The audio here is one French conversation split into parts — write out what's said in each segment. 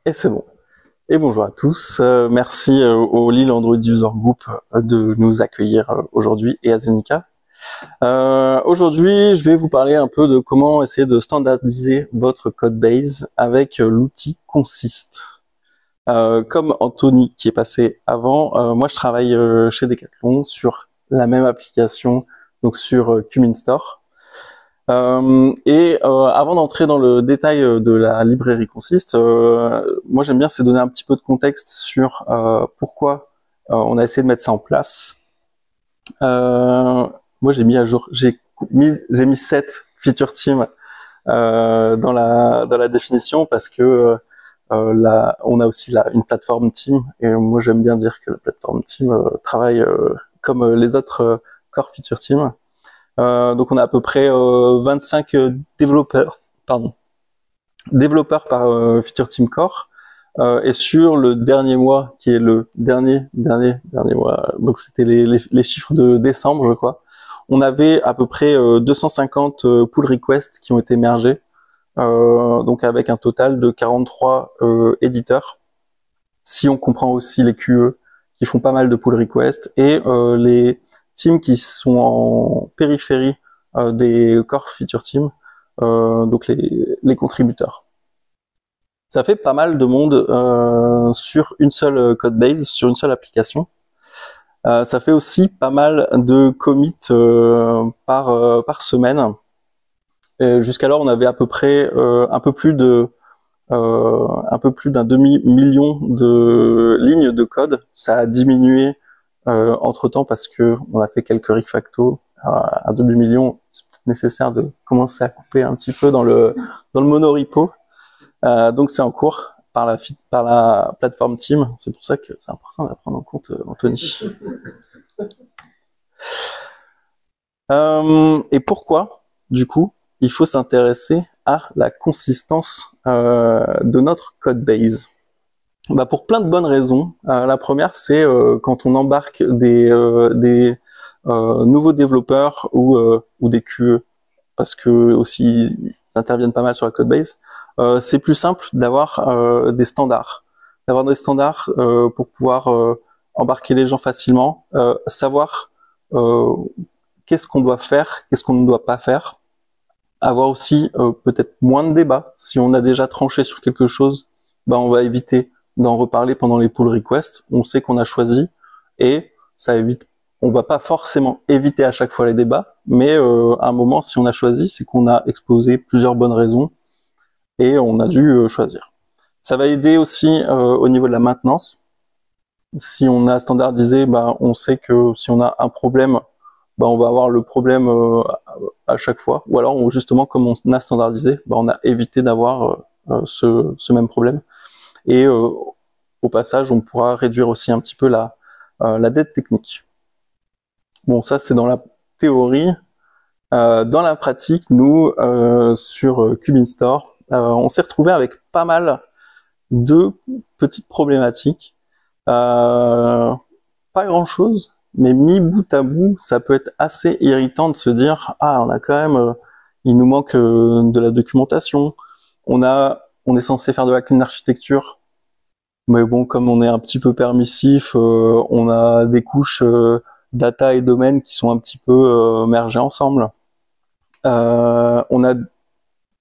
Et c'est bon. Et bonjour à tous. Merci au Lille Android User Group de nous accueillir aujourd'hui et à Zenica. Aujourd'hui, je vais vous parler un peu de comment essayer de standardiser votre code base avec l'outil Consist. Comme Anthony qui est passé avant, moi je travaille chez Decathlon sur la même application, donc sur Cumin Store. Avant d'entrer dans le détail de la librairie Consist, moi j'aime bien c'est donner un petit peu de contexte sur pourquoi on a essayé de mettre ça en place. Moi j'ai mis à jour, j'ai mis 7 feature teams dans la définition parce que on a aussi une plateforme team et moi j'aime bien dire que la plateforme team travaille comme les autres core feature teams. Donc on a à peu près 25 développeurs par feature team core. Et sur le dernier mois, qui est le dernier mois, donc c'était les chiffres de décembre, je crois, on avait à peu près 250 pull requests qui ont été mergés, donc avec un total de 43 éditeurs. Si on comprend aussi les QE, qui font pas mal de pull requests, et les teams qui sont en périphérie des core feature teams, donc les contributeurs. Ça fait pas mal de monde sur une seule code base, sur une seule application. Ça fait aussi pas mal de commits par semaine. Jusqu'alors, on avait à peu près un peu plus d'un demi-million de lignes de code. Ça a diminué entre-temps parce que on a fait quelques refactos à demi-million. C'est peut-être nécessaire de commencer à couper un petit peu dans le monorepo. Donc c'est en cours par la plateforme Team. C'est pour ça que c'est important de la prendre en compte, Anthony. Et pourquoi, du coup, il faut s'intéresser à la consistance de notre code base? Bah pour plein de bonnes raisons. La première, c'est quand on embarque des nouveaux développeurs ou des QE, parce que aussi ils interviennent pas mal sur la code base. C'est plus simple d'avoir des standards, pour pouvoir embarquer les gens facilement, savoir qu'est-ce qu'on doit faire, qu'est-ce qu'on ne doit pas faire, avoir aussi peut-être moins de débats. Si on a déjà tranché sur quelque chose, bah on va éviter d'en reparler pendant les pull requests. On sait qu'on a choisi et ça évite. On va pas forcément éviter à chaque fois les débats, mais à un moment, si on a choisi, c'est qu'on a exposé plusieurs bonnes raisons et on a dû choisir. Ça va aider aussi au niveau de la maintenance. Si on a standardisé, bah, on sait que si on a un problème, bah, on va avoir le problème à chaque fois. Ou alors, justement, comme on a standardisé, bah, on a évité d'avoir ce même problème. Et au passage, on pourra réduire aussi un petit peu la dette technique. Bon, ça, c'est dans la théorie. Dans la pratique, nous, sur Cumin Store, on s'est retrouvé avec pas mal de petites problématiques. Pas grand-chose, mais mis bout à bout, ça peut être assez irritant de se dire « Ah, on a quand même... il nous manque de la documentation. On est censé faire de la clean architecture. Mais bon, comme on est un petit peu permissif, on a des couches data et domaine qui sont un petit peu mergées ensemble. On a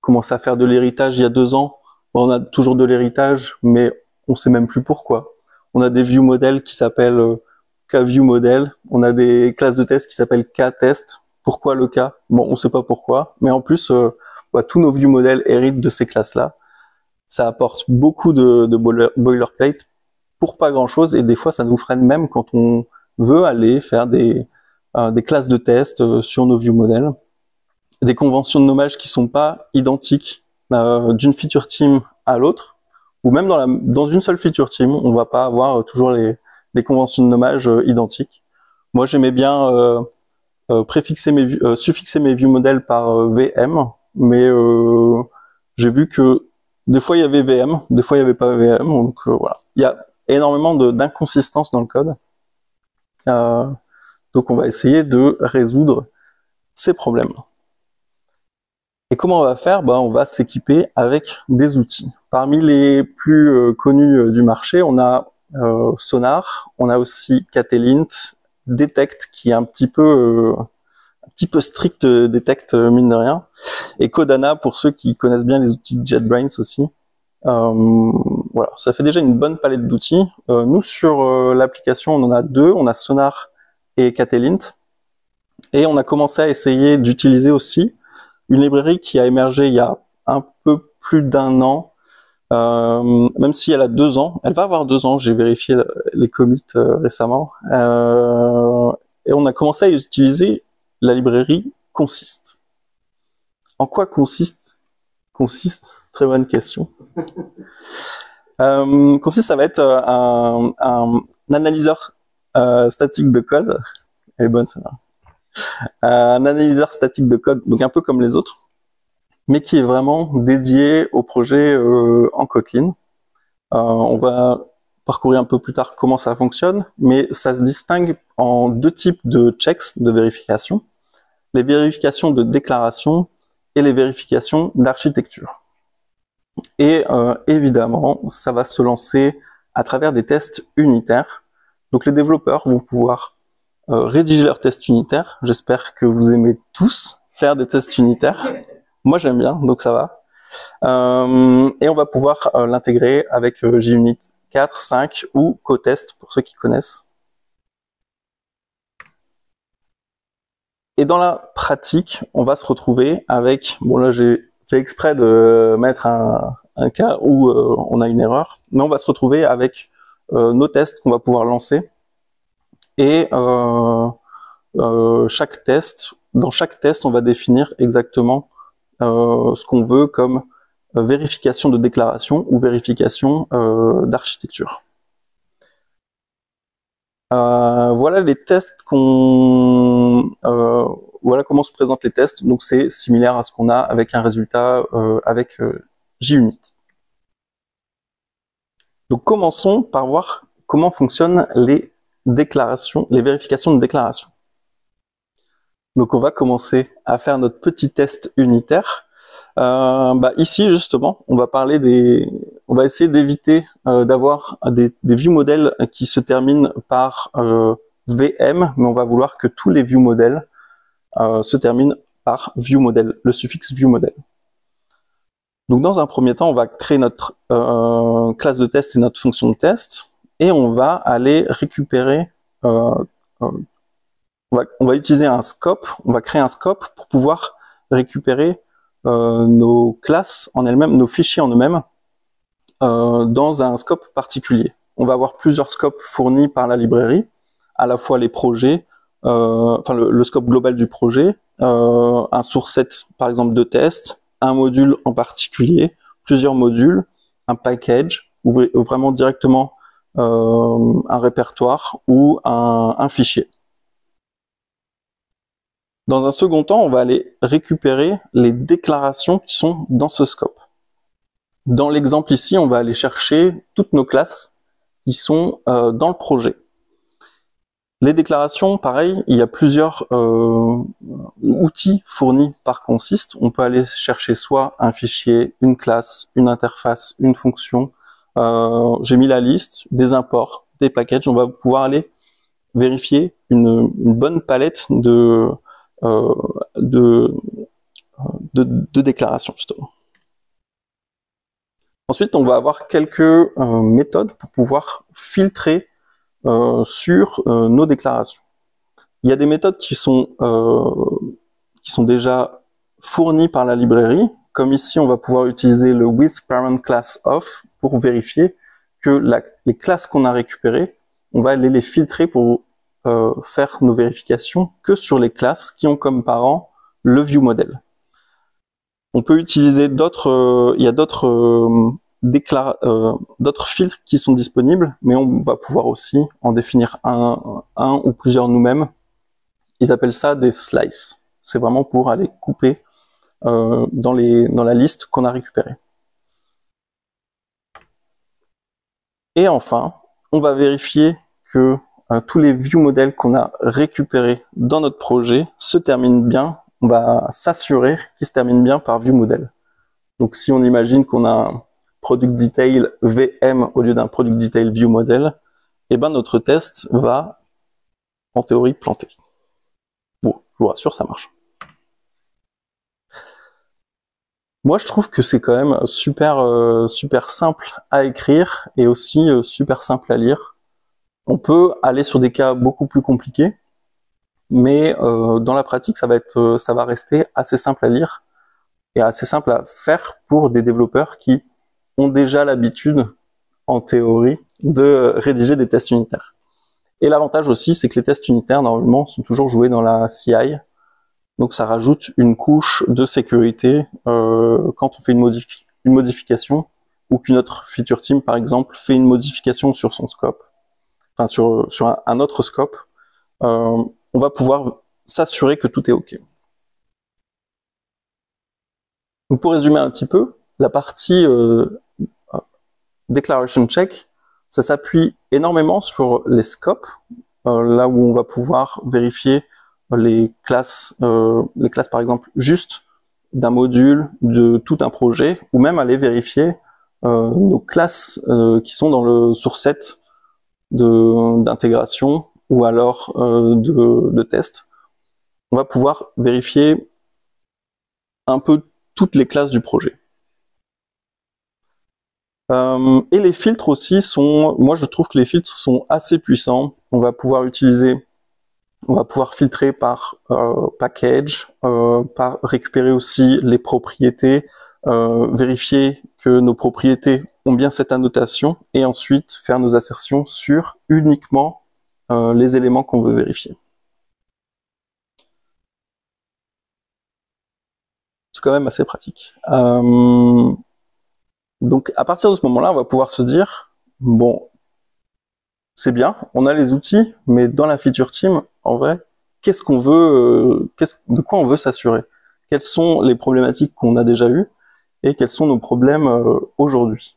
commencé à faire de l'héritage il y a 2 ans. On a toujours de l'héritage, mais on sait même plus pourquoi. On a des view modèles qui s'appellent KViewModel. On a des classes de test qui s'appellent KTest. Pourquoi le K? Bon, on sait pas pourquoi. Mais en plus, tous nos view modèles héritent de ces classes-là. Ça apporte beaucoup de boilerplate pour pas grand-chose. Et des fois, ça nous freine même quand on veut aller faire des classes de test sur nos view modèles. Des conventions de nommage qui sont pas identiques d'une feature team à l'autre, ou même dans une seule feature team, on va pas avoir toujours les conventions de nommage identiques. Moi, j'aimais bien suffixer mes view modèles par VM, mais j'ai vu que des fois il y avait VM, des fois il y avait pas VM, donc voilà. Il y a énormément d'inconsistances dans le code. Donc on va essayer de résoudre ces problèmes. Et comment on va faire? On va s'équiper avec des outils. Parmi les plus connus du marché, on a Sonar, on a aussi Catalint, Detect qui est un petit peu strict, Detect mine de rien, et Codana pour ceux qui connaissent bien les outils de JetBrains aussi. Voilà, ça fait déjà une bonne palette d'outils. Nous sur l'application, on en a deux, on a Sonar et Catalint, et on a commencé à essayer d'utiliser aussi une librairie qui a émergé il y a un peu plus d'un an, même si elle a 2 ans, elle va avoir 2 ans, j'ai vérifié les commits récemment, et on a commencé à utiliser la librairie Consist. En quoi consiste? Très bonne question. Consist, ça va être un analyseur statique de code. Elle est bonne, celle-là. Un analyseur statique de code, donc un peu comme les autres, mais qui est vraiment dédié au projet en Kotlin. On va parcourir un peu plus tard comment ça fonctionne, mais ça se distingue en deux types de checks de vérification. Les vérifications de déclaration et les vérifications d'architecture. Et évidemment, ça va se lancer à travers des tests unitaires. Donc les développeurs vont pouvoir rédiger leurs tests unitaires. J'espère que vous aimez tous faire des tests unitaires. Moi j'aime bien, donc ça va. Et on va pouvoir l'intégrer avec JUnit 4, 5 ou Cotest pour ceux qui connaissent. Et dans la pratique, on va se retrouver avec, bon là j'ai fait exprès de mettre un cas où on a une erreur, mais on va se retrouver avec nos tests qu'on va pouvoir lancer. Et dans chaque test, on va définir exactement ce qu'on veut comme vérification de déclaration ou vérification d'architecture. Voilà les tests voilà comment se présentent les tests. Donc c'est similaire à ce qu'on a avec un résultat avec JUnit. Donc commençons par voir comment fonctionnent les déclarations, les vérifications de déclaration. Donc on va commencer à faire notre petit test unitaire. Ici justement, on va essayer d'éviter d'avoir des view modèles qui se terminent par VM, mais on va vouloir que tous les view modèles se terminent par view model, le suffixe view model. Donc dans un premier temps, on va créer notre classe de test et notre fonction de test, et on va aller récupérer, on va utiliser un scope, on va créer un scope pour pouvoir récupérer nos classes en elles-mêmes, nos fichiers en eux-mêmes, dans un scope particulier. On va avoir plusieurs scopes fournis par la librairie, à la fois les projets, le scope global du projet, un source set par exemple de test, un module en particulier, plusieurs modules, un package, ou vraiment directement un répertoire ou un fichier. Dans un second temps, on va aller récupérer les déclarations qui sont dans ce scope. Dans l'exemple ici, on va aller chercher toutes nos classes qui sont dans le projet. Les déclarations, pareil, il y a plusieurs outils fournis par Consist. On peut aller chercher soit un fichier, une classe, une interface, une fonction. J'ai mis la liste, des imports, des packages. On va pouvoir aller vérifier une bonne palette de déclarations, justement. Ensuite, on va avoir quelques méthodes pour pouvoir filtrer sur nos déclarations. Il y a des méthodes qui sont déjà fournies par la librairie, comme ici on va pouvoir utiliser le withParentClassOf pour vérifier que les classes qu'on a récupérées, on va aller les filtrer pour faire nos vérifications que sur les classes qui ont comme parent le viewModel. On peut utiliser d'autres, il y a d'autres filtres qui sont disponibles, mais on va pouvoir aussi en définir un ou plusieurs nous-mêmes. Ils appellent ça des slices. C'est vraiment pour aller couper dans la liste qu'on a récupérée. Et enfin, on va vérifier que tous les view modèles qu'on a récupérés dans notre projet se terminent bien. On va s'assurer qu'ils se terminent bien par view model. Donc si on imagine qu'on a product detail VM au lieu d'un product detail view model, et ben notre test va en théorie planter. Bon, je vous rassure, ça marche. Moi, je trouve que c'est quand même super simple à écrire et aussi super simple à lire. On peut aller sur des cas beaucoup plus compliqués, mais dans la pratique, ça va rester assez simple à lire et assez simple à faire pour des développeurs qui ont déjà l'habitude, en théorie, de rédiger des tests unitaires. Et l'avantage aussi, c'est que les tests unitaires, normalement, sont toujours joués dans la CI. Donc ça rajoute une couche de sécurité quand on fait une modification ou qu'une autre feature team, par exemple, fait une modification sur son scope, enfin sur un autre scope, on va pouvoir s'assurer que tout est OK. Donc pour résumer un petit peu, la partie declaration check, ça s'appuie énormément sur les scopes, là où on va pouvoir vérifier les classes par exemple juste d'un module, de tout un projet, ou même aller vérifier nos classes qui sont dans le source set d'intégration ou alors de test. On va pouvoir vérifier un peu toutes les classes du projet. Et les filtres aussi moi je trouve que les filtres sont assez puissants. On va pouvoir filtrer par package, par récupérer aussi les propriétés, vérifier que nos propriétés ont bien cette annotation et ensuite faire nos assertions sur uniquement les éléments qu'on veut vérifier. C'est quand même assez pratique. Donc à partir de ce moment-là, on va pouvoir se dire, bon, c'est bien, on a les outils, mais dans la feature team, en vrai, qu'est-ce qu'on veut, de quoi on veut s'assurer? Quelles sont les problématiques qu'on a déjà eues et quels sont nos problèmes aujourd'hui?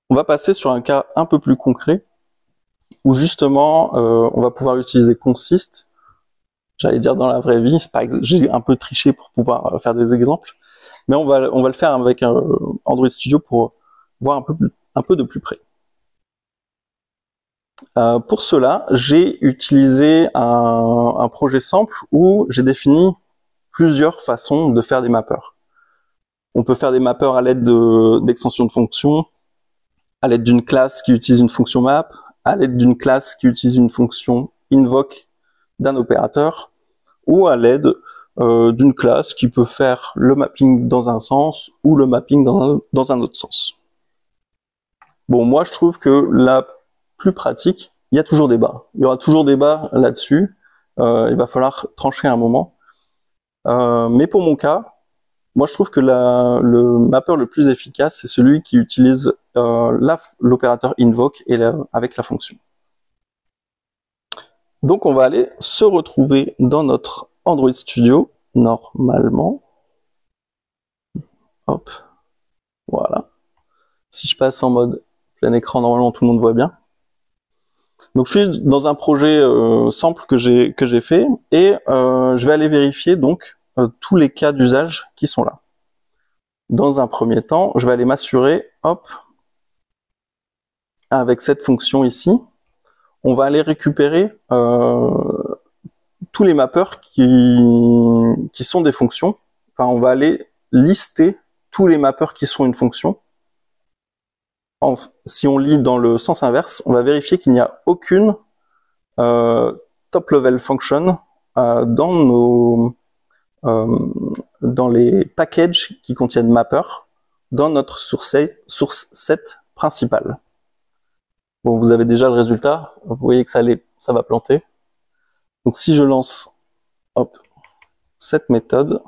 On va passer sur un cas un peu plus concret où justement on va pouvoir utiliser consist. J'allais dire dans la vraie vie, j'ai un peu triché pour pouvoir faire des exemples, mais on va le faire avec Android Studio pour voir un peu de plus près. Pour cela, j'ai utilisé un projet sample où j'ai défini plusieurs façons de faire des mappeurs. On peut faire des mappeurs à l'aide d'extensions de fonctions, à l'aide d'une classe qui utilise une fonction map, à l'aide d'une classe qui utilise une fonction invoke d'un opérateur, ou à l'aide d'une classe qui peut faire le mapping dans un sens ou le mapping dans un autre sens. Bon, moi je trouve que la plus pratique, il y a toujours débat. Il y aura toujours débat là-dessus. Il va falloir trancher un moment. Mais pour mon cas, moi je trouve que le mapper le plus efficace, c'est celui qui utilise l'opérateur invoke avec la fonction. Donc on va aller se retrouver dans notre Android Studio, normalement. Hop, voilà. Si je passe en mode plein écran, normalement tout le monde voit bien. Donc je suis dans un projet sample que j'ai fait et je vais aller vérifier donc tous les cas d'usage qui sont là. Dans un premier temps, je vais aller m'assurer, hop, avec cette fonction ici, on va aller récupérer tous les mappeurs qui sont des fonctions. Enfin, on va aller lister tous les mappeurs qui sont une fonction. Si on lit dans le sens inverse, on va vérifier qu'il n'y a aucune top level function dans les packages qui contiennent mapper dans notre source set principal. Bon, vous avez déjà le résultat, vous voyez que ça va planter. Donc si je lance cette méthode,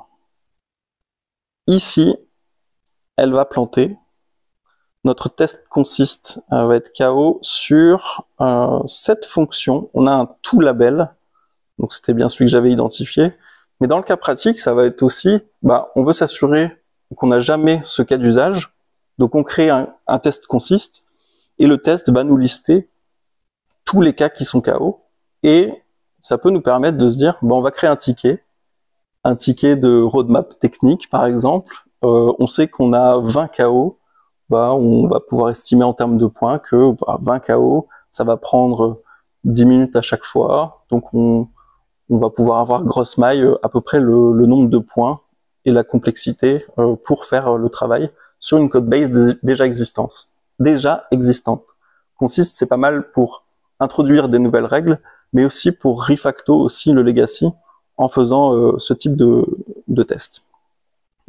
ici, elle va planter. Notre test consiste va être KO sur cette fonction. On a un to label, donc c'était bien celui que j'avais identifié. Mais dans le cas pratique, ça va être aussi, on veut s'assurer qu'on n'a jamais ce cas d'usage. Donc on crée un test consist et le test va nous lister tous les cas qui sont KO. Et ça peut nous permettre de se dire, on va créer un ticket de roadmap technique par exemple, on sait qu'on a 20 KO, bah, on va pouvoir estimer en termes de points que 20 KO, ça va prendre 10 minutes à chaque fois. Donc on va pouvoir avoir grosse maille à peu près le nombre de points et la complexité pour faire le travail sur une codebase déjà existante. Consiste, c'est pas mal pour introduire des nouvelles règles, mais aussi pour refacto aussi le legacy en faisant ce type de test.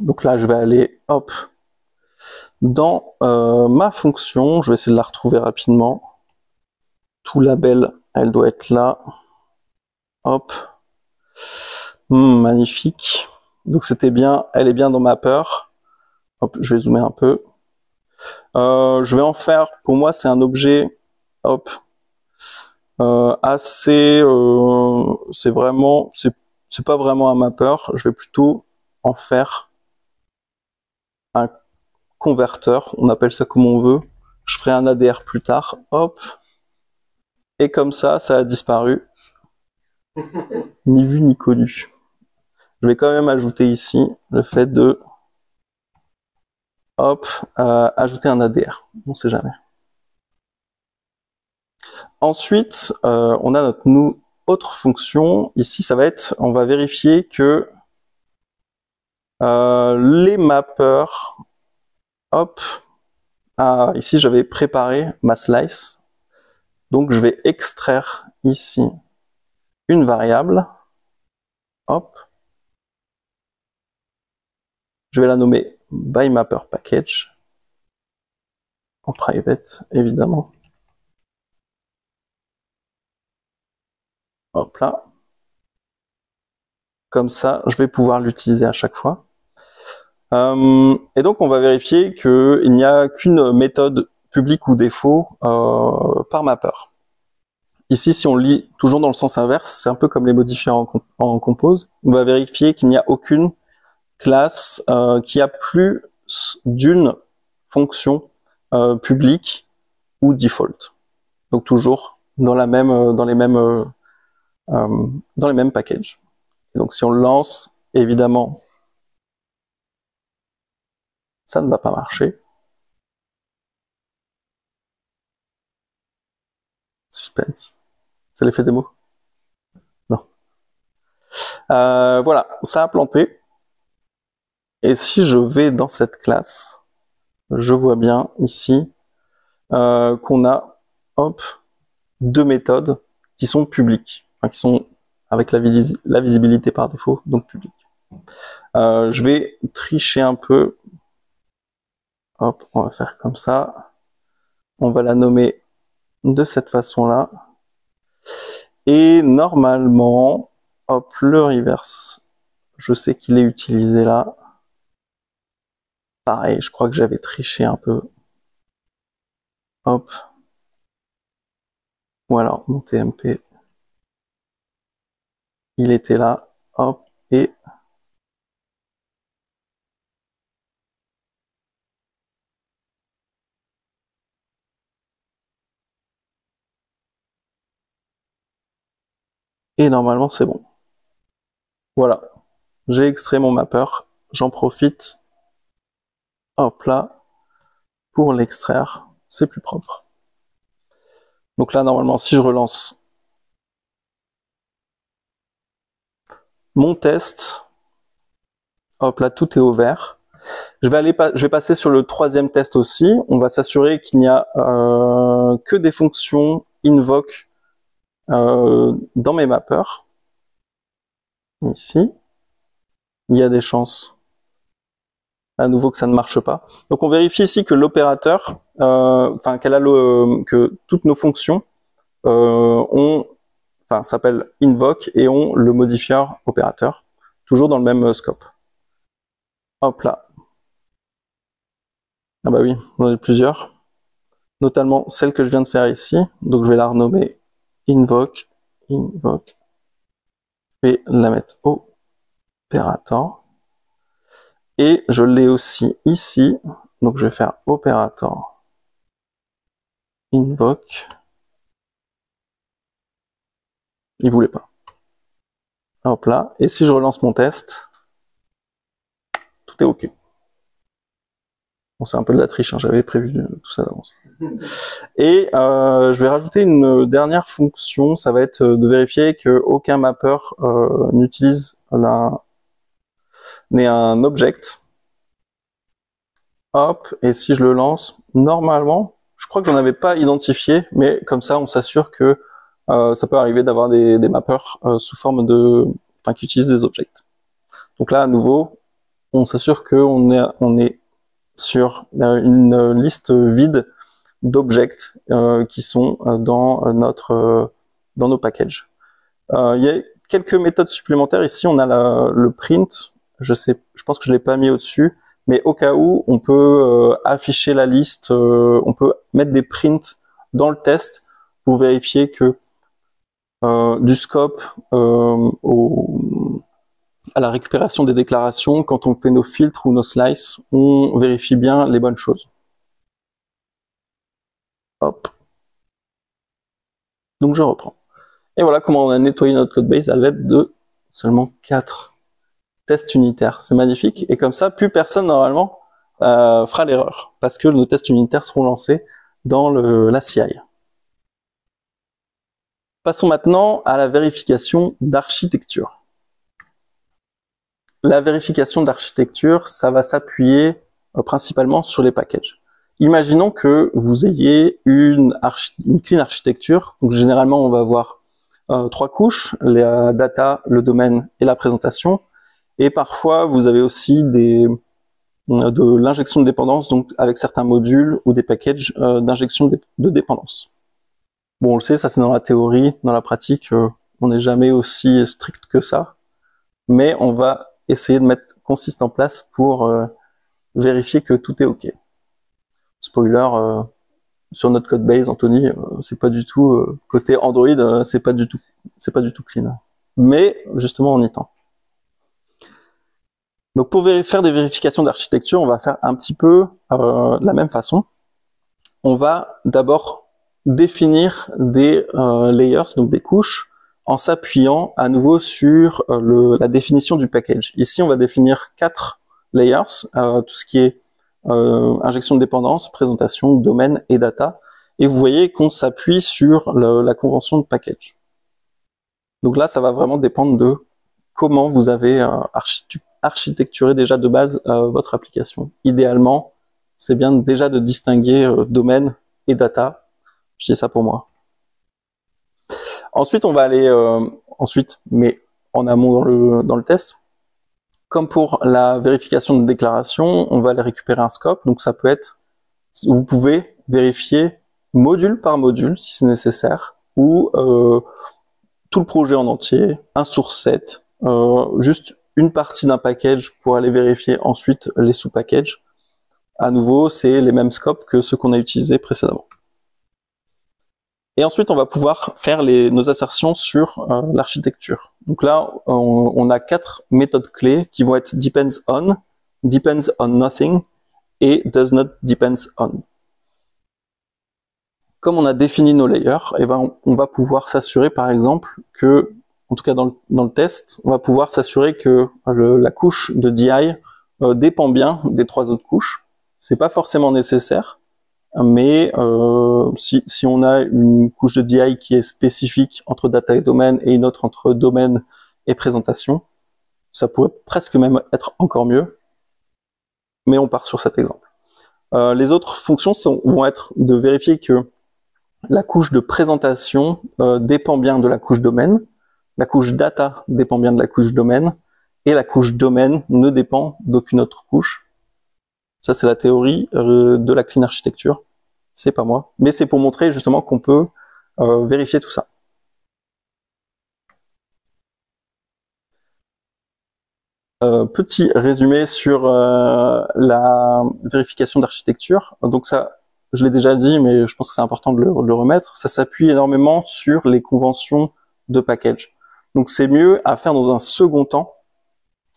Donc là, je vais aller, hop, dans ma fonction, je vais essayer de la retrouver rapidement. Tout label, elle doit être là. Hop. Magnifique. Donc c'était bien, elle est bien dans ma peur. Hop, je vais zoomer un peu. Je vais en faire, pour moi c'est un objet, hop, assez, c'est pas vraiment un mapper. Je vais plutôt en faire un converteur. On appelle ça comme on veut. Je ferai un ADR plus tard. Hop. Et comme ça a disparu. Ni vu ni connu. Je vais quand même ajouter ici le fait de, hop, ajouter un ADR. On sait jamais. Ensuite, on a notre autre fonction. Ici, ça va être, on va vérifier que les mappeurs, hop, ici j'avais préparé ma slice. Donc je vais extraire ici une variable. Hop. Je vais la nommer byMapperPackage en private, évidemment. Hop là. Comme ça, je vais pouvoir l'utiliser à chaque fois. Et donc, on va vérifier qu'il n'y a qu'une méthode publique ou défaut par mapper. Ici, si on lit toujours dans le sens inverse, c'est un peu comme les modifiers en compose. On va vérifier qu'il n'y a aucune classe qui a plus d'une fonction publique ou default. Donc toujours dans la même, dans les mêmes packages. Et donc si on le lance, évidemment, ça ne va pas marcher. Suspense. C'est l'effet démo? Non. Voilà, ça a planté. Et si je vais dans cette classe, je vois bien ici qu'on a, hop, deux méthodes qui sont publiques, enfin, qui sont avec la visibilité par défaut, donc publique. Je vais tricher un peu. Hop, on va faire comme ça. On va la nommer de cette façon-là. Et normalement, hop, le reverse, je sais qu'il est utilisé là. Pareil, je crois que j'avais triché un peu. Hop. Voilà, mon TMP. Il était là. Hop. Et normalement, c'est bon. Voilà. J'ai extrait mon mapper. J'en profite. Hop là. Pour l'extraire. C'est plus propre. Donc là, normalement, si je relance mon test, hop là, tout est au vert. Je vais passer sur le troisième test aussi. On va s'assurer qu'il n'y a que des fonctions invoke dans mes mappers. Ici, il y a des chances à nouveau que ça ne marche pas. Donc on vérifie ici que l'opérateur, que toutes nos fonctions s'appellent invoke et ont le modifier opérateur, toujours dans le même scope. Hop là. Ah bah oui, on en a plusieurs, notamment celle que je viens de faire ici. Donc je vais la renommer invoke. Je vais la mettre opérateur. Et je l'ai aussi ici. Donc je vais faire opérateur invoke. Il voulait pas. Hop là. Et si je relance mon test, tout est OK. Bon, c'est un peu de la triche, hein, j'avais prévu tout ça d'avance. Et je vais rajouter une dernière fonction, ça va être de vérifier que aucun mapper n'est un object. Hop, et si je le lance, normalement, je crois que j'en avais pas identifié, mais comme ça, on s'assure que ça peut arriver d'avoir des mappers sous forme qui utilisent des objects. Donc là, à nouveau, on s'assure qu'on est sur une liste vide d'objects qui sont dans nos packages. Il y a quelques méthodes supplémentaires. Ici, on a le print. Je pense que je l'ai pas mis au-dessus, mais au cas où, on peut afficher la liste. On peut mettre des prints dans le test pour vérifier que du scope à la récupération des déclarations, quand on fait nos filtres ou nos slices, on vérifie bien les bonnes choses. Hop. Donc je reprends. Et voilà comment on a nettoyé notre codebase à l'aide de seulement 4 tests unitaires. C'est magnifique. Et comme ça, plus personne normalement fera l'erreur, parce que nos tests unitaires seront lancés dans la CI. Passons maintenant à la vérification d'architecture. La vérification d'architecture, ça va s'appuyer principalement sur les packages. Imaginons que vous ayez une clean architecture. Donc généralement, on va avoir 3 couches, la data, le domaine et la présentation. Et parfois, vous avez aussi de l'injection de dépendance, donc avec certains modules ou des packages d'injection de dépendance. Bon, on le sait, ça c'est dans la théorie. Dans la pratique, on n'est jamais aussi strict que ça. Mais on va essayer de mettre consist en place pour vérifier que tout est OK. Spoiler, sur notre code base, Anthony, c'est pas du tout côté Android, c'est pas du tout clean. Mais justement, on y tend. Donc pour faire des vérifications d'architecture, on va faire un petit peu de la même façon. On va d'abord définir des layers, donc des couches, en s'appuyant à nouveau sur la définition du package. Ici, on va définir 4 layers, tout ce qui est injection de dépendance, présentation, domaine et data. Et vous voyez qu'on s'appuie sur la convention de package. Donc là, ça va vraiment dépendre de comment vous avez architecturé déjà de base votre application. Idéalement, c'est bien déjà de distinguer domaine et data. Je dis ça pour moi. Ensuite, on va aller mais en amont dans le test. Comme pour la vérification de déclaration, on va aller récupérer un scope. Donc ça peut être, vous pouvez vérifier module par module si c'est nécessaire, ou tout le projet en entier, un source set, juste une partie d'un package pour aller vérifier ensuite les sous-packages. À nouveau, c'est les mêmes scopes que ceux qu'on a utilisés précédemment. Et ensuite, on va pouvoir faire nos assertions sur l'architecture. Donc là, on a 4 méthodes clés qui vont être depends on nothing et does not depends on. Comme on a défini nos layers, et on va pouvoir s'assurer par exemple que, en tout cas dans le test, on va pouvoir s'assurer que la couche de DI dépend bien des 3 autres couches. C'est pas forcément nécessaire, mais si on a une couche de DI qui est spécifique entre data et domaine et une autre entre domaine et présentation, ça pourrait presque même être encore mieux, mais on part sur cet exemple. Les autres fonctions vont être de vérifier que la couche de présentation dépend bien de la couche domaine, la couche data dépend bien de la couche domaine, et la couche domaine ne dépend d'aucune autre couche. Ça, c'est la théorie de la clean architecture. C'est pas moi, mais c'est pour montrer justement qu'on peut vérifier tout ça. Petit résumé sur la vérification d'architecture. Donc ça, je l'ai déjà dit, mais je pense que c'est important de le remettre. Ça s'appuie énormément sur les conventions de package. Donc c'est mieux à faire dans un second temps,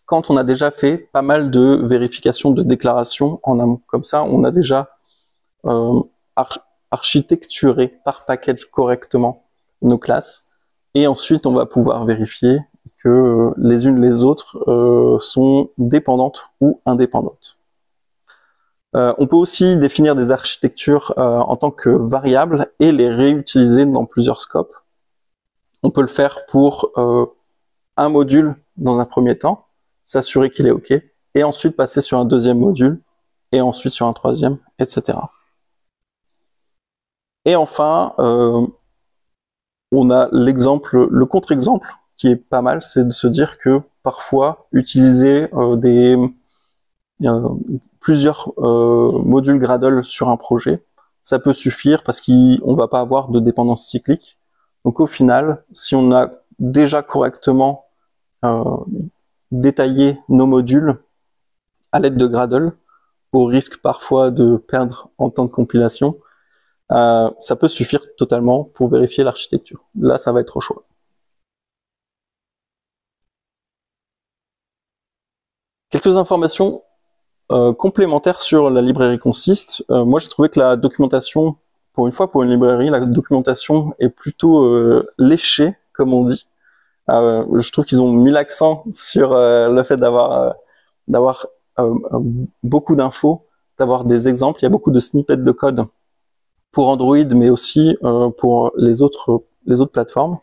quand on a déjà fait pas mal de vérifications de déclarations en amont. Comme ça, on a déjà architecturé par package correctement nos classes. Et ensuite, on va pouvoir vérifier que les unes les autres sont dépendantes ou indépendantes. On peut aussi définir des architectures en tant que variables et les réutiliser dans plusieurs scopes. On peut le faire pour un module dans un premier temps, s'assurer qu'il est OK, et ensuite passer sur un deuxième module, et ensuite sur un troisième, etc. Et enfin, on a l'exemple, le contre-exemple qui est pas mal, c'est de se dire que parfois utiliser plusieurs modules Gradle sur un projet, ça peut suffire parce qu'on va pas avoir de dépendance cyclique. Donc au final, si on a déjà correctement détaillé nos modules à l'aide de Gradle, au risque parfois de perdre en temps de compilation, ça peut suffire totalement pour vérifier l'architecture. Là, ça va être au choix. Quelques informations complémentaires sur la librairie Consist. Moi, j'ai trouvé que la documentation, pour une fois pour une librairie, la documentation est plutôt léchée, comme on dit. Je trouve qu'ils ont mis l'accent sur le fait d'avoir beaucoup d'infos, d'avoir des exemples. Il y a beaucoup de snippets de code pour Android, mais aussi pour les autres plateformes.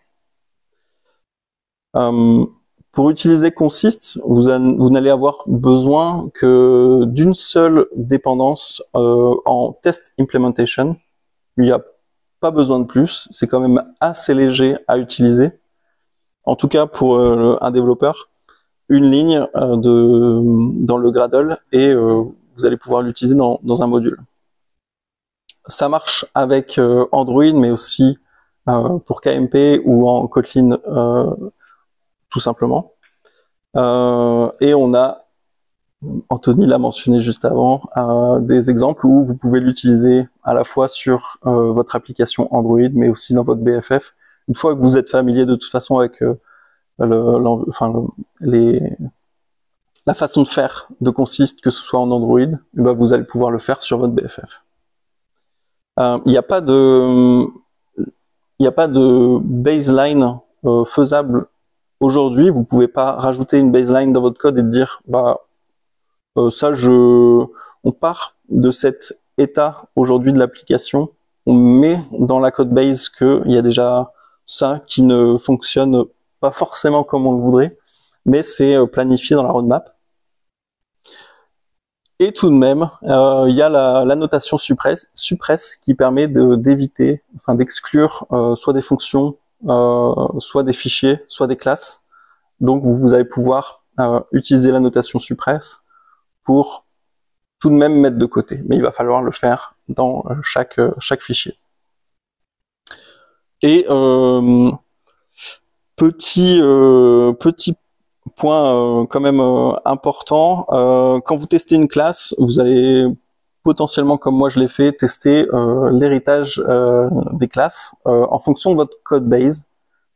Pour utiliser Consist, vous n'allez avoir besoin que d'une seule dépendance en test implementation. Il n'y a pas besoin de plus. C'est quand même assez léger à utiliser. En tout cas pour un développeur, une ligne dans le Gradle et vous allez pouvoir l'utiliser dans un module. Ça marche avec Android, mais aussi pour KMP ou en Kotlin tout simplement. Et on a, Anthony l'a mentionné juste avant, des exemples où vous pouvez l'utiliser à la fois sur votre application Android, mais aussi dans votre BFF. Une fois que vous êtes familier de toute façon avec la façon de faire de Consist, que ce soit en Android, ben vous allez pouvoir le faire sur votre BFF. Il n'y a pas de baseline faisable aujourd'hui. Vous pouvez pas rajouter une baseline dans votre code et dire bah on part de cet état aujourd'hui de l'application, on met dans la code base qu'il y a déjà ça qui ne fonctionne pas forcément comme on le voudrait, mais c'est planifié dans la roadmap. Et tout de même, il y a la notation suppress qui permet d'éviter, enfin d'exclure soit des fonctions, soit des fichiers, soit des classes. Donc vous allez pouvoir utiliser la notation suppress pour tout de même mettre de côté, mais il va falloir le faire dans chaque fichier. Et petit point quand même important, quand vous testez une classe, vous allez potentiellement, comme moi je l'ai fait, tester l'héritage des classes en fonction de votre code base.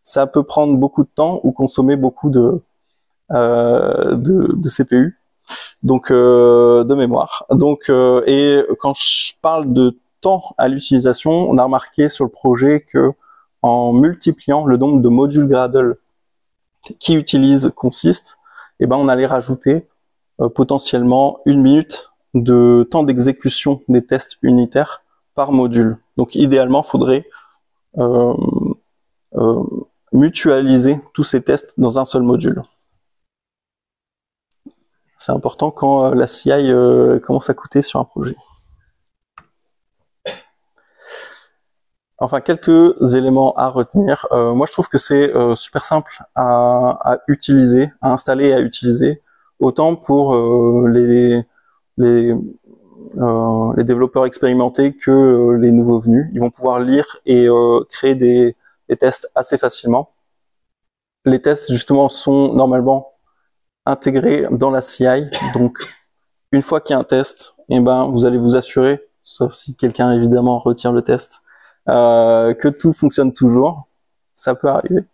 Ça peut prendre beaucoup de temps ou consommer beaucoup de CPU, donc de mémoire. Donc et quand je parle de temps à l'utilisation, on a remarqué sur le projet que en multipliant le nombre de modules Gradle qui utilisent Consist, et ben on allait rajouter potentiellement 1 minute de temps d'exécution des tests unitaires par module. Donc idéalement, il faudrait mutualiser tous ces tests dans un seul module. C'est important quand la CI commence à coûter sur un projet. Enfin, quelques éléments à retenir. Moi, je trouve que c'est super simple à utiliser, à installer et à utiliser, autant pour les développeurs expérimentés que les nouveaux venus. Ils vont pouvoir lire et créer des tests assez facilement. Les tests, justement, sont normalement intégrés dans la CI. Donc, une fois qu'il y a un test, eh ben, vous allez vous assurer, sauf si quelqu'un, évidemment, retire le test, que tout fonctionne toujours. Ça peut arriver.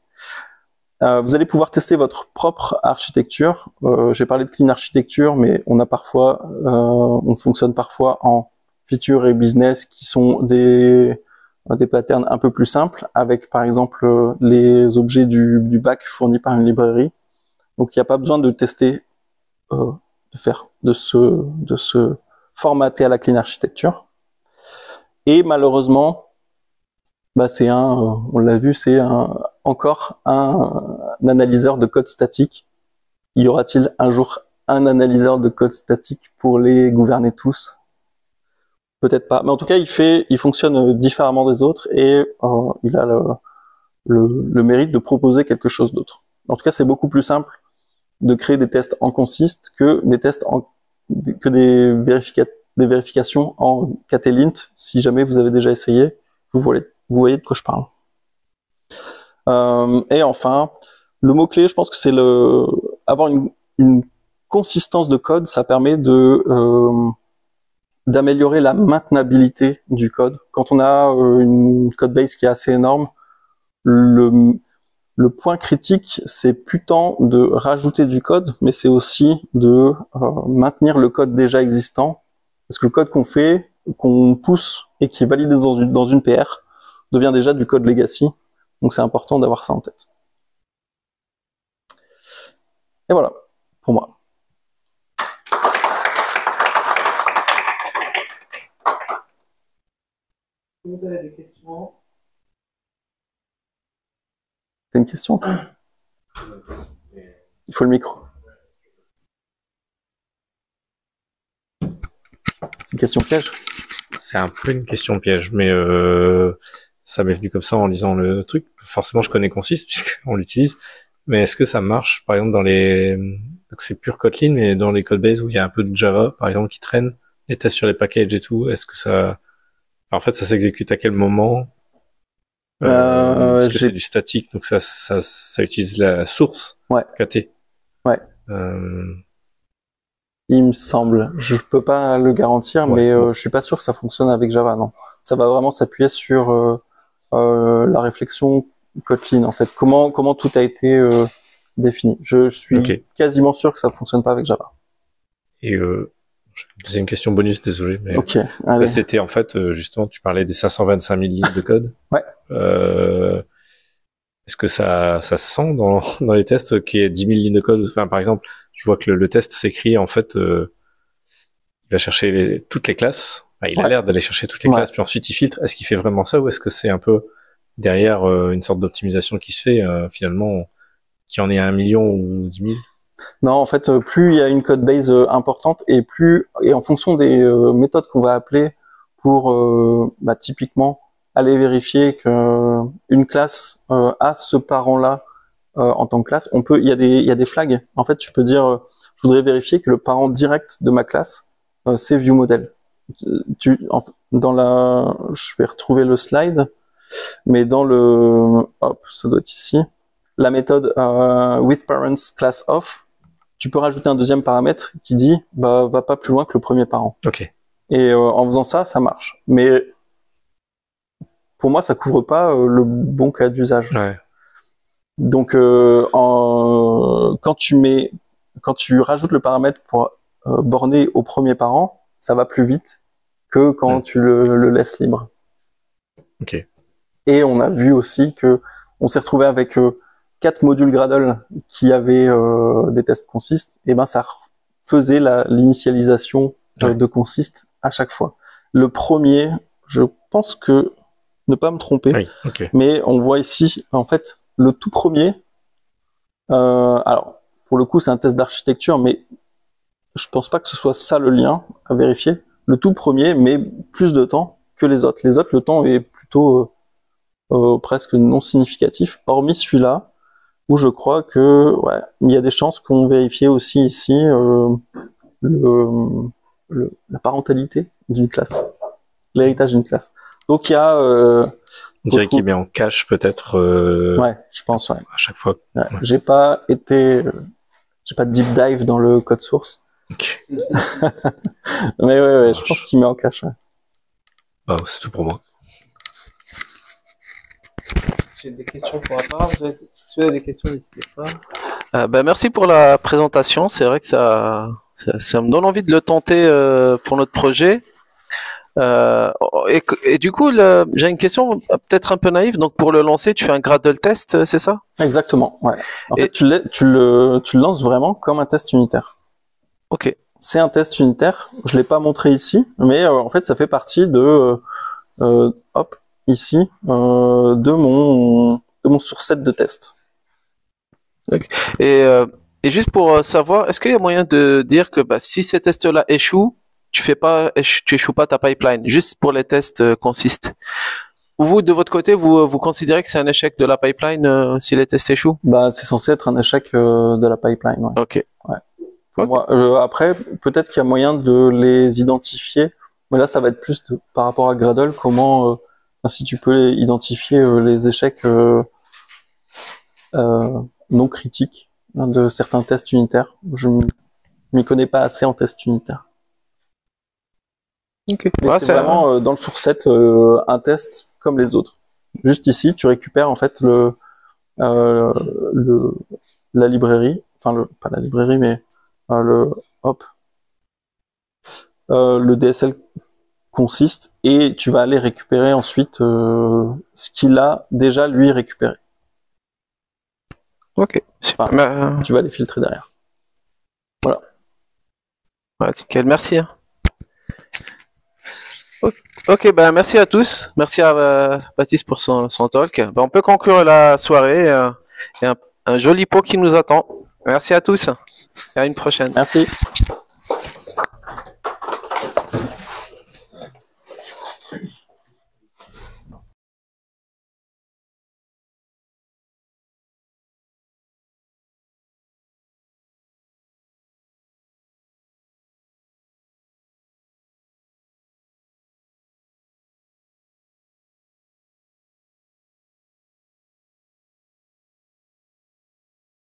Vous allez pouvoir tester votre propre architecture. J'ai parlé de clean architecture, mais on a parfois, on fonctionne parfois en feature et business qui sont des patterns un peu plus simples, avec par exemple les objets du back fournis par une librairie. Donc il n'y a pas besoin de tester, de ce formaté à la clean architecture. Et malheureusement, bah c'est on l'a vu, c'est encore un analyseur de code statique. Y aura-t-il un jour un analyseur de code statique pour les gouverner tous? Peut-être pas. Mais en tout cas, il fonctionne différemment des autres et il a le mérite de proposer quelque chose d'autre. En tout cas, c'est beaucoup plus simple de créer des tests en consist que des vérifications en kt-lint. Si jamais vous avez déjà essayé, vous voyez de quoi je parle. Et enfin, le mot-clé, je pense que c'est avoir une consistance de code, ça permet d'améliorer la maintenabilité du code. Quand on a une codebase qui est assez énorme, le point critique, c'est plus tant de rajouter du code, mais c'est aussi de maintenir le code déjà existant. Parce que le code qu'on pousse et qui est validé dans une PR, devient déjà du code legacy. Donc c'est important d'avoir ça en tête. Et voilà, pour moi. Vous avez des questions? C'est une question? Il faut le micro. C'est une question piège? C'est un peu une question piège, mais ça m'est venu comme ça en lisant le truc. Forcément, je connais Consist puisqu'on l'utilise. Mais est-ce que ça marche, par exemple, donc c'est pur Kotlin, mais dans les codebases où il y a un peu de Java, par exemple, qui traîne, les tests sur les packages et tout, est-ce que en fait, ça s'exécute à quel moment? Parce que c'est du statique, donc ça utilise la source KT. Ouais. Il me semble. Je peux pas le garantir, mais je suis pas sûr que ça fonctionne avec Java, non. Ça va vraiment s'appuyer sur la réflexion Kotlin, en fait. Comment tout a été défini. Je suis quasiment sûr que ça fonctionne pas avec Java. Et c'est une question bonus, désolé, mais allez. C'était en fait justement, tu parlais des 525 000 lignes de code. Ouais. Est-ce que ça se sent dans les tests qu'il y ait 10 000 lignes de code? Enfin, par exemple, je vois que le test s'écrit en fait, il va chercher toutes les classes. Enfin, il a l'air d'aller chercher toutes les classes, puis ensuite il filtre. Est-ce qu'il fait vraiment ça, ou est-ce que c'est un peu derrière une sorte d'optimisation qui se fait finalement, qu'il y en ait 1 million ou 10 000? Non, en fait, plus il y a une codebase importante et en fonction des méthodes qu'on va appeler pour typiquement aller vérifier que une classe a ce parent-là en tant que classe, il y a des flags. En fait, tu peux dire, je voudrais vérifier que le parent direct de ma classe, c'est ViewModel. Je vais retrouver le slide, mais ça doit être ici. La méthode withParentsClassOf, tu peux rajouter un deuxième paramètre qui dit, va pas plus loin que le premier parent. Ok. Et en faisant ça, ça marche. Mais pour moi, ça couvre pas le bon cas d'usage. Ouais. Donc, quand tu rajoutes le paramètre pour borner au premier parent, ça va plus vite que quand tu le laisses libre. Ok. Et on a vu aussi que on s'est retrouvé avec 4 modules Gradle qui avaient des tests consist, et ça faisait l'initialisation de consist à chaque fois. Le premier, je pense que, ne pas me tromper, mais on voit ici, en fait, le tout premier, alors, pour le coup, c'est un test d'architecture, mais je pense pas que ce soit ça le lien à vérifier. Le tout premier met plus de temps que les autres. Les autres, le temps est plutôt presque non significatif, hormis celui-là, où je crois que il y a des chances qu'on vérifie aussi ici la parentalité d'une classe, l'héritage d'une classe. Donc il y a on dirait qu'il met en cache peut-être je pense à chaque fois. J'ai pas deep dive dans le code source. Mais je pense qu'il met en cache. C'est tout pour moi. J'ai des questions pour la part. Si vous avez des questions, n'hésitez pas. Merci pour la présentation. C'est vrai que ça me donne envie de le tenter pour notre projet. Et du coup, j'ai une question peut-être un peu naïve. Donc, pour le lancer, tu fais un Gradle test, c'est ça? Exactement. Ouais. En fait, tu le lances vraiment comme un test unitaire. Ok. c'est un test unitaire. Je l'ai pas montré ici, mais en fait, ça fait partie de, hop, ici, de mon source set de test. Et, et juste pour savoir, est-ce qu'il y a moyen de dire que si ces tests-là échouent, tu échoues pas ta pipeline, juste pour les tests consistent. Vous, de votre côté, vous considérez que c'est un échec de la pipeline si les tests échouent? C'est censé être un échec de la pipeline. Ouais. Ok. Ouais. Moi, après, peut-être qu'il y a moyen de les identifier, mais là, ça va être plus par rapport à Gradle, comment, si tu peux identifier les échecs non critiques de certains tests unitaires. Je m'y connais pas assez en test unitaire. Ok. Mais c'est vraiment dans le source set un test comme les autres. Juste ici, tu récupères en fait la librairie, enfin pas la librairie, mais le DSL consiste et tu vas aller récupérer ensuite ce qu'il a déjà lui récupéré. Ok. Enfin, tu vas les filtrer derrière. Voilà. Ouais, nickel. Merci. Hein. Ok, merci à tous. Merci à Baptiste pour son talk. On peut conclure la soirée. Il y a un joli pot qui nous attend. Merci à tous et à une prochaine. Merci.